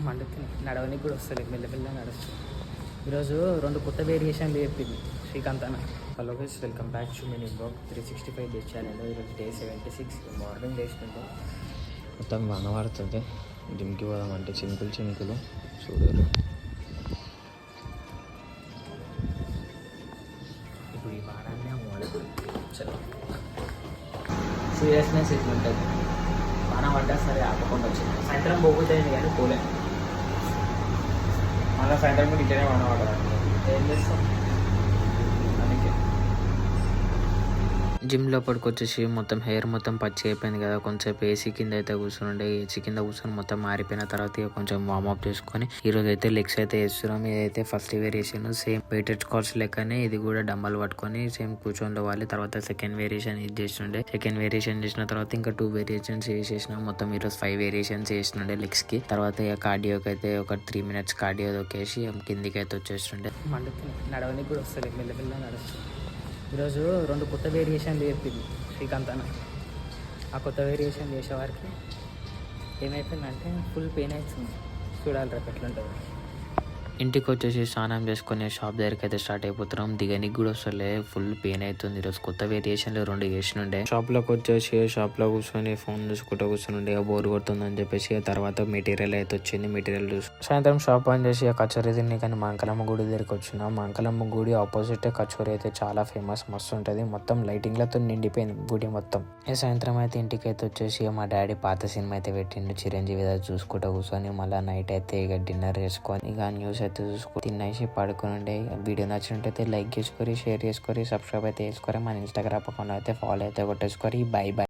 మండుతుంది, నడవనికి కూడా వస్తుంది, మెల్లమెల్ల నడుస్తుంది. ఈరోజు 2 కొత్త వేరియేషన్లు చెప్పింది శ్రీకాంత్ అన్న. Hello guys, welcome back to mini blog 365 days channel. ఈరోజు డే 76. మార్నింగ్ లేస్తుంటే మొత్తం వాన పడుతుంది. జిమ్కి పోదామంటే చినుకులు చినుకులు చూడరు. ఇప్పుడు ఈ వానాన్ని చలో సీరియస్నెస్ ఇట్లుంటుంది. వాన పడ్డా సరే ఆపకుండా వచ్చింది. సాయంత్రం పోగుతుంది కానీ పోలే. మళ్ళీ సాయంత్రం కూడా ఇట్లనే వాన పడదు. ఏం చేస్తాం? అందుకే జిమ్ లోపలికి వచ్చేసి మొత్తం హెయిర్ మొత్తం పచ్చి అయిపోయింది కదా. కొంచెం ఏసీ కింద అయితే కూర్చుండే. ఏసీ కింద కూర్చొని మొత్తం మారిపోయిన తర్వాత ఇక కొంచెం వార్మప్ చేసుకొని ఈరోజు అయితే లెగ్స్ అయితే వేస్తున్నాం. ఇదైతే first variation same weighted squats లెక్కనే ఇది కూడా డంబల్ పట్టుకొని సేమ్ కూర్చొని పోవాలి. తర్వాత సెకండ్ వేరియేషన్ ఇది చేస్తుండే. సెకండ్ వేరియేషన్ చేసిన తర్వాత ఇంకా 2 వేరియేషన్స్ చేసేసినాం. మొత్తం ఈరోజు 5 వేరియేషన్స్ చేస్తుండే లెగ్స్ కి. తర్వాత ఇక కార్డియోకి అయితే ఒక 3 minutes కార్డియో దొక్కేసి కిందికి అయితే వచ్చేస్తుండే. మండుతుంది, నడవనికి కూడా వస్తుంది, మెల్లమెల్ల నడుస్తుంది. ఈరోజు 2 కొత్త వేరియేషన్లు చెప్పింది శ్రీకాంత్ అన్న. ఆ కొత్త వేరియేషన్ చేసేవారికి ఏమవుతుందంటే ఫుల్ పెయిన్ అవుతుంది. చూడాలి రేపు ఎట్లుంటుంది. ఇంటికి వచ్చేసి స్నానం చేసుకొని షాప్ దగ్గరికి అయితే స్టార్ట్ అయిపోతున్నాం. దిగనికి కూడా వస్తలే, ఫుల్ పెయిన్ అవుతుంది. ఈరోజు కొత్త వేరియేషన్లు 2 చేసినుండే. షాప్ లోకి వచ్చేసి షాప్ లో కూర్చొని ఫోన్ చూసుకుంటూ కూర్చుని బోర్ కొడుతుందని చెప్పేసి తర్వాత మెటీరియల్ అయితే వచ్చింది. మెటీరియల్ చూసి సాయంత్రం షాప్ ఆన్ చేసి కచోరీ తిని కానీ మంకలమ్మ గుడి దగ్గరికి వచ్చిన. మంకలమ్మ గుడి ఆపోజిట్ కచోరీ అయితే చాలా ఫేమస్, మస్తు ఉంటుంది. మొత్తం లైటింగ్లతో నిండిపోయింది గుడి మొత్తం. ఈ సాయంత్రం అయితే ఇంటికి అయితే వచ్చేసి మా డాడీ పాత సినిమా అయితే పెట్టిండు, చిరంజీవి చూసుకుంటూ కూర్చొని. మళ్ళీ నైట్ అయితే ఇక డిన్నర్ చేసుకొని ఇక న్యూస్ అయితే చూసుకొని తినేసి పడుకుని. వీడియో నచ్చినట్టయితే లైక్ చేసుకొని, షేర్ చేసుకొని, సబ్స్క్రైబ్ అయితే చేసుకోరి. మన ఇన్స్టాగ్రామ్ అకౌంట్ అయితే ఫాలో అయితే కొట్టేసుకొని. By by.